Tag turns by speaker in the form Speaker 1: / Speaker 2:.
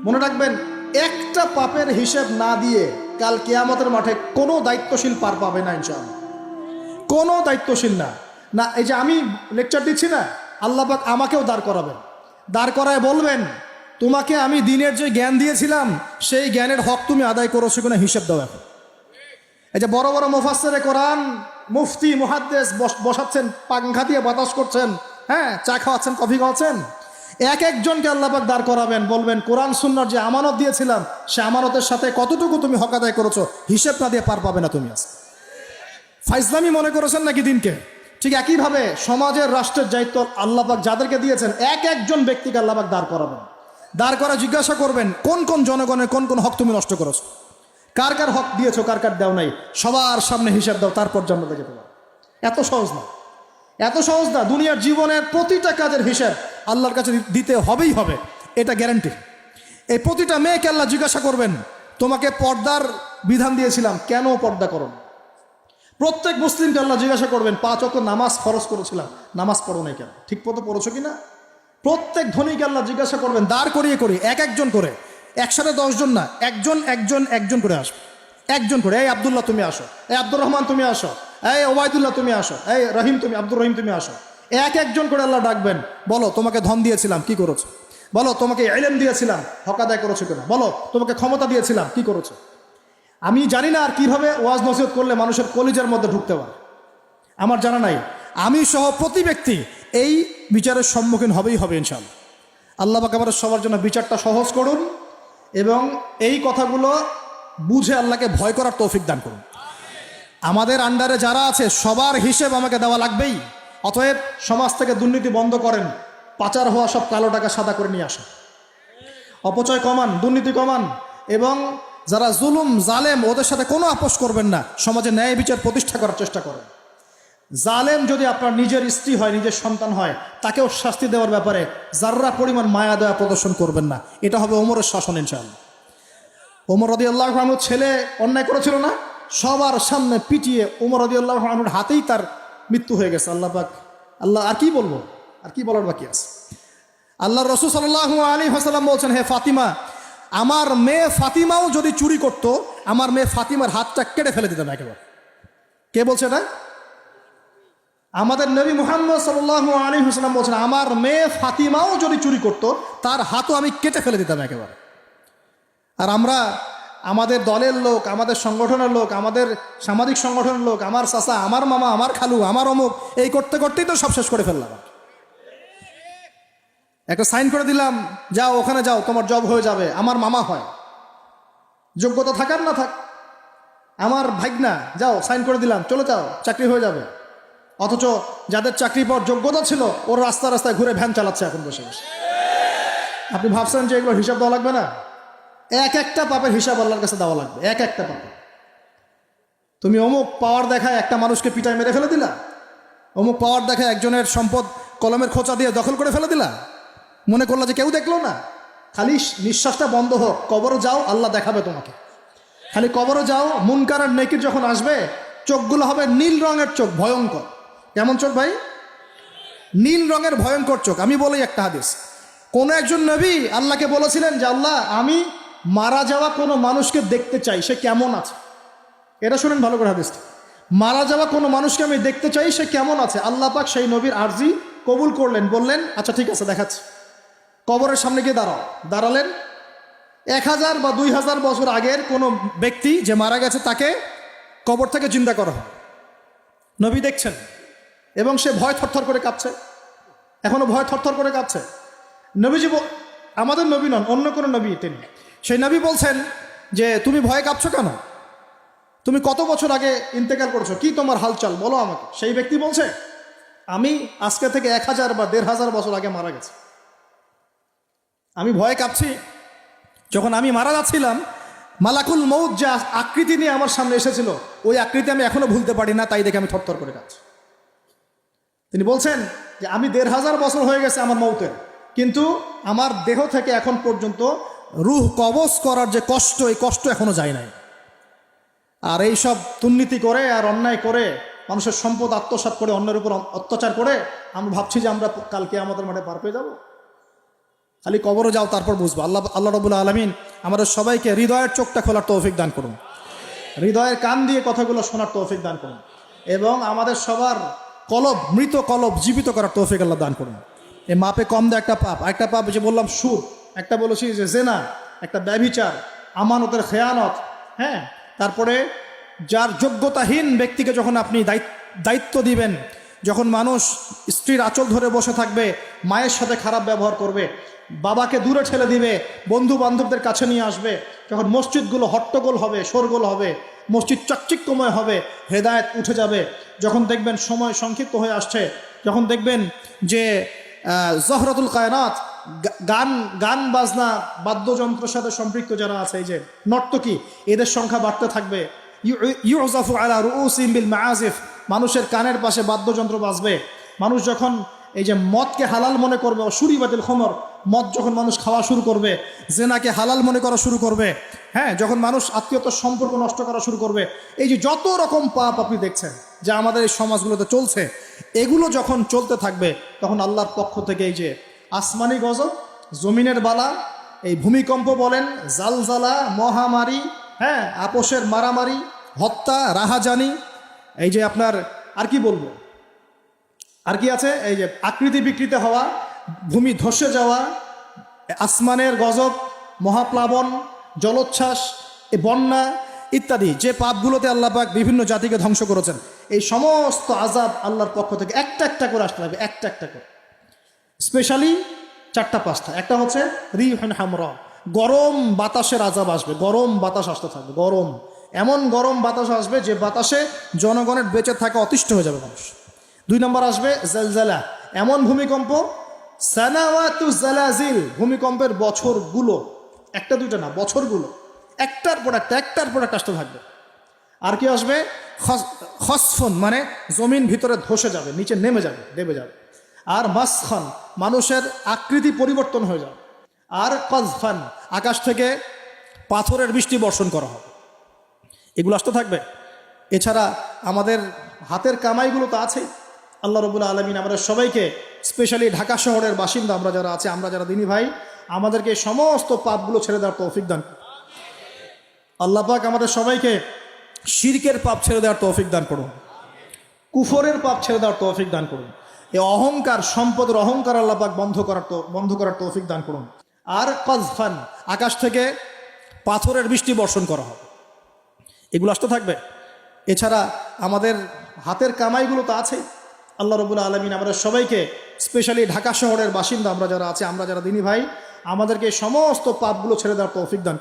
Speaker 1: মনে রাখবেন, একটা পাপের হিসেব না দিয়ে কাল কিয়ামতের মাঠে কোনো দায়িত্বশীল পার পাবে না ইনশাআল্লাহ। কোনো দায়িত্বশীল না। না, এই যে আমি লেকচার দিচ্ছি না, আল্লাহ পাক আমাকেও দাঁড় করাবেন, দাঁড় করায় বলবেন, তোমাকে আমি দিনের যে জ্ঞান দিয়েছিলাম সেই জ্ঞানের হক তুমি আদায় করেছো কিনা হিসেব দাও এখন। এই যে বড় বড় মুফাসসিরে কোরআন, মুফতি, মুহাদ্দিস বসাচ্ছেন, পাংখা দিয়ে বাতাস করছেন, হ্যাঁ, চা খাওয়াচ্ছেন, কফি খাওয়াচ্ছেন, এক একজনকে আল্লাহ পাক দাঁড় করাবেন, বলবেন কোরআন সুন্নাহর যে আমানত দিয়েছিলাম সে আমানতের সাথে কতটুকু তুমি হক আদায় করেছো হিসেব না দিয়ে পার পাবে না তুমি। আজ ফাইজলামি মনে করেছেন নাকি দিনকে? ঠিক একইভাবে সমাজের, রাষ্ট্রের দায়িত্ব আল্লাহ পাক যাদেরকে দিয়েছেন এক একজন ব্যক্তিকে আল্লাহ পাক দাঁড় করাবেন, দাঁড় করা জিজ্ঞাসা করবেন কোন কোন জনগণের কোন কোন হক তুমি নষ্ট করেছো, কার কার হক দিয়েছো, কার কার দেও নাই, সবার সামনে হিসাব দাও, তারপর জান্নাতে যেতে পারো। এত সহজ না, এত সহজ না। দুনিয়ার জীবনের প্রতিটা কাজের হিসাব আল্লাহর কাছে দিতে হবেই হবে, এটা গ্যারান্টি। এই প্রতিটা মেয়েকে আল্লাহ জিজ্ঞাসা করবেন, তোমাকে পর্দার বিধান দিয়েছিলাম, কেন পর্দা করো? প্রত্যেক মুসলিমকে আল্লাহ জিজ্ঞাসা করবেন, 5 ওয়াক্ত নামাজ ফরজ করেছিলাম, নামাজ পড়ো নাই কেন? ঠিক মতো পড়েছো কিনা? প্রত্যেক ধনীকে আল্লাহ জিজ্ঞাসা করবেন, দাঁড় করিয়ে করে এক একজন করে, একসাথে 10 জন না, একজন একজন একজন করে আসবে, একজন করে। এই আব্দুল্লাহ তুমি আসো, এই আব্দুর রহমান তুমি আসো, এই ওবায়দুল্লাহ তুমি আসো, এই রহিম তুমি, আব্দুর রহিম তুমি আসো। এক একজন করে আল্লাহ ডাকবেন, বলো তোমাকে ধন দিয়েছিলাম, কি করেছো? বলো তোমাকে ইলম দিয়েছিলাম, হক আদায় করেছো কিনা? বলো তোমাকে ক্ষমতা দিয়েছিলাম, কি করেছো? আমি জানি না আর কিভাবে ওয়াজ নসিহত করলে মানুষের কলিজার মধ্যে ঢুকতে পারে, আমার জানা নাই। আমি সহ প্রতি ব্যক্তি এই বিচারের সম্মুখীন হবেই হবে ইনশাআল্লাহ। আল্লাহ পাক আমাদের সবার জন্য বিচারটা সহজ করুন এবং এই কথাগুলো বুঝে আল্লাহকে ভয় করার তৌফিক দান করুন। আমাদের আন্ডারে যারা আছে সবার হিসেব আমাকে দেওয়া লাগবেই। অতএব সমাজ থেকে দুর্নীতি বন্ধ করেন, পাচার হওয়া সব কালো টাকা সাদা করে নিয়ে আসেন, অপচয় কমান, দুর্নীতি কমান, এবং যারা জুলুম জালেম ওদের সাথে কোনো আপোষ করবেন না, সমাজে ন্যায় বিচার প্রতিষ্ঠা করার চেষ্টা করেন। জালেম যদি আপনার নিজের স্ত্রী হয়, নিজের সন্তান হয়, তাকেও শাস্তি দেওয়ার ব্যাপারে যার্রা পরিমাণ মায়া দয়া প্রদর্শন করবেন না। এটা হবে ওমরের শাসন ইনশাআল্লাহ। ওমর রাদিয়াল্লাহু আনহু ছেলে অন্যায় করেছিল না, সবার সামনে পিটিয়ে ওমর রাদিয়াল্লাহু আনহুর হাতেই তার মৃত্যু হয়ে গেছে। আল্লাহ পাক, আল্লাহ আর কি বলবো, আর কি বলার বাকি আছে? আল্লাহ রাসূল সাল্লাল্লাহু আলাইহি ওয়াসাল্লাম বলছেন, হে ফাতিমা, আমার মেয়ে ফাতিমাও যদি চুরি করত, আমার মেয়ে ফাতিমার হাতটা কেটে ফেলে দিতাম একেবারে। কে বলছে এটা? আমাদের নবী মুহাম্মদ সাল্লাল্লাহু আলাইহি ওয়াসাল্লাম বলছেন, আমার মেয়ে ফাতিমাও যদি চুরি করত, তার হাতও আমি কেটে ফেলে দিতাম একেবারে। আর আমরা আমাদের দলের লোক, আমাদের সংগঠনের লোক, আমাদের সামাজিক সংগঠনের লোক, আমার চাচা, আমার মামা, আমার খালু, আমার অমুক, এই করতে করতেই তো সব শেষ করে ফেললাম। একটা সাইন করে দিলাম, যাও ওখানে যাও, তোমার জব হয়ে যাবে। আমার মামা হয়, যোগ্যতা থাকার না থাক, আমার ভাগনা, যাও সাইন করে দিলাম, চলে যাও, চাকরি হয়ে যাবে। অথচ যাদের চাকরি পাওয়ার যোগ্যতা ছিল, ওর রাস্তা রাস্তায় ঘুরে ভ্যান চালাচ্ছে এখন বসে বসে। আপনি ভাবছেন যে এগুলোর হিসাব দেওয়া লাগবে না? এক একটা পাপের হিসাব আল্লাহর কাছে দেওয়া লাগবে, এক একটা পাপের। তুমি অমুক পাওয়ার দেখায় একটা মানুষকে পিটায় মেরে ফেলে দিলা, অমুক পাওয়ার দেখায় একজনের সম্পদ কলমের খোঁচা দিয়ে দখল করে ফেলে দিলা, মনে করলা যে কেউ দেখলো না। খালি নিঃশ্বাসটা বন্ধ হোক, কবরে যাও, আল্লাহ দেখাবে তোমাকে। খালি কবরে যাও, মুনকার আর নেকির যখন আসবে, চোখগুলো হবে নীল রঙের চোখ, ভয়ঙ্কর। কেমন চোখ ভাই? নীল রঙের ভয়ঙ্কর চোখ। আমি বলি একটা হাদিস, কোন একজন নবী আল্লাহকে বলেছিলেন যে আল্লাহ, আমি মারা যাওয়া কোনো মানুষকে দেখতে চাই, সে কেমন আছে। এটা শুনেন ভালো করে হাদিসটা, মারা যাওয়া কোনো মানুষকে আমি দেখতে চাই, সে কেমন আছে। আল্লাহ পাক সেই নবীর আরজি কবুল করলেন, বললেন আচ্ছা ঠিক আছে, দেখাচ্ছি। কবরের সামনে গিয়ে দাঁড়ালেন। 1000 বা 2000 বছর আগের কোনো ব্যক্তি যে মারা গেছে, তাকে কবর থেকে জিন্দা করা হয়, নবী দেখছেন, এবং সে ভয় থরথর করে কাঁপছে, এখনো ভয় থরথর করে কাঁপছে। নবীজি, আমাদের নবী নন, অন্য কোনো নবী তিনি, সেই নবী বলছেন যে তুমি ভয়ে কাঁপছো কেন? তুমি কত বছর আগে ইন্তেকাল করেছো, কি তোমার হালচাল বলো আমাকে। সেই ব্যক্তি বলছে, আমি আজকে থেকে 1000 বা 1500 বছর আগে মারা গেছি। আমি ভয়ে কাঁপছি। যখন আমি মারা যাচ্ছিলাম, মালাকুল মউত যে আকৃতি নিয়ে আমার সামনে এসেছিল, ওই আকৃতি আমি এখনো ভুলতে পারি না, তাই দেখে আমি থরথর করে কাঁপছি। তিনি বলছেন যে আমি 1500 বছর হয়ে গেছে আমার মউতের, কিন্তু আমার দেহ থেকে এখন পর্যন্ত রূহ কবজ করার যে কষ্ট, এই কষ্ট এখনো যায় নাই। আর এই সব দুর্নীতি করে আর অন্যায় করে, মানুষের সম্পদ আত্মসাৎ করে, অন্যের উপর অত্যাচার করে, আমরা ভাবছি যে আমরা কালকে আমাদের মাঠে পার পেয়ে যাব। খালি কবরে যাও তারপর বুঝবো। আল্লাহ রাব্বুল আলামিন আমাদের সবাইকে হৃদয়ের চোখটা খোলার তৌফিক দান করুন, হৃদয়ের কান দিয়ে কথাগুলো শোনার তৌফিক দান করুন, এবং আমাদের সবার কলব, মৃত কলব জীবিত করার তৌফিক আল্লাহ দান করুন। এই মাপে কম দেয় একটা পাপ যে বললাম সুদ, একটা বলেছি যে জেনা, একটা ব্যভিচার, আমানতের খেয়ানত, হ্যাঁ, তারপরে যার যোগ্যতাহীন ব্যক্তিকে যখন আপনি দায়িত্ব দিবেন, যখন মানুষ স্ত্রীর আঁচল ধরে বসে থাকবে, মায়ের সাথে খারাপ ব্যবহার করবে, বাবাকে দূরে ঠেলে দিবে, বন্ধু বান্ধবদের কাছে নিয়ে আসবে, যখন মসজিদগুলো হট্টগোল হবে, শোরগোল হবে, মসজিদ চাকচিক্যময় হবে, হেদায়েত উঠে যাবে, যখন দেখবেন সময় সংক্ষিপ্ত হয়ে আসছে, যখন দেখবেন যে জহরাতুল কায়নাত, গান বাজনা বাদ্যযন্ত্রের সাথে সম্পৃক্ত যারা আছে, এই যে নর্তকী, এদের সংখ্যা বাড়তে থাকবে। ইউজাফু আলা রুউসিহিম বিল মাআজিফ, মানুষের কানের পাশে বাদ্যযন্ত্র বাজবে। মানুষ যখন এই যে মদকে হালাল মনে করবে, শুরিবাতিল খমর, মদ যখন মানুষ খাওয়া শুরু করবে, জেনাকে হালাল মনে করা শুরু করবে, হ্যাঁ, যখন মানুষ আত্মীয়তার সম্পর্ক নষ্ট করা শুরু করবে, এই যে যত রকম পাপ আপনি দেখছেন যে আমাদের এই সমাজগুলোতে চলছে, এগুলো যখন চলতে থাকবে, তখন আল্লাহর পক্ষ থেকে এই যে আসমানি গজব, জমিনের বালা, এই ভূমিকম্প বলেন, জালজালা, মহামারী, হ্যাঁ, আপোষের মারামারি, হত্যা, রাহাজানি, এই যে আপনার আর কি বলবো, আর কি আছে, এই যে আকৃতি বিকৃতি হওয়া, ভূমি ধসে যাওয়া, আসমানের গজব, মহাপ্লাবন, জলোচ্ছ্বাস, এই বন্যা ইত্যাদি, যে পাপগুলোতে আল্লাহ পাক বিভিন্ন জাতিকে ধ্বংস করেছেন, এই সমস্ত আযাব আল্লাহর পক্ষ থেকে একটা একটা করে আসতে লাগবে, একটা একটা করে। স্পেশালি 4-5টা। একটা হচ্ছে রিহুন হামরা, গরম বাতাসের আযাব আসবে, গরম বাতাস আসতে থাকবে, গরম, এমন গরম বাতাস আসবে যে বাতাসে জনগণের বেঁচে থাকা অতিষ্ঠ হয়ে যাবে মানুষ। 2 নম্বর আসবে জালজালা, এমন ভূমিকম্প, সানাওয়াতু জালাজিল, ভূমিকম্পের বছরগুলো, একটা দুইটা না, বছরগুলো একটার পর একটা আসতে থাকবে। আর কি আসবে, খসফন, মানে জমিন ভিতরে ধসে যাবে, নিচে নেমে যাবে, দেবে যাবে। আর মাসখান, মানুষের আকৃতি পরিবর্তন হয়ে যাবে। আর কজফান, আকাশ থেকে পাথরের বৃষ্টি বর্ষণ করা হবে। এগুলো আসতে থাকবে। এছাড়া আমাদের হাতের কামাইগুলো তো আছেই। আল্লাহ রাব্বুল আলামিন আমাদের সবাইকে, স্পেশালি ঢাকা শহরের বাসিন্দা আমরা যারা আছি, আমরা যারা দিনী ভাই, আমাদেরকে সমস্ত পাপগুলো ছেড়ে দেওয়ার তৌফিক দান। আল্লাহ পাক আমাদের সবাইকে শিরকের পাপ ছেড়ে দেওয়ার তৌফিক দান করুন, কুফরের পাপ ছেড়ে দেওয়ার তৌফিক দান করুন। এই অহংকার, সম্পদের অহংকার আল্লাহ পাক বন্ধ করার তৌফিক দান করুন। আর কজফান, আকাশ থেকে পাথরের বৃষ্টি বর্ষণ করা হবে। এগুলো আসতে থাকবে। এছাড়া আমাদের হাতের কামাইগুলো তো আছেই। আল্লাহ রাব্বুল আলামিন আমাদের সবাইকে, স্পেশালি ঢাকা শহরের বাসিন্দা আমরা যারা আছি, আমরা যারা দিনী ভাই, আমাদেরকে সমস্ত পাপগুলো ছেড়ে দেওয়ার তৌফিক দান।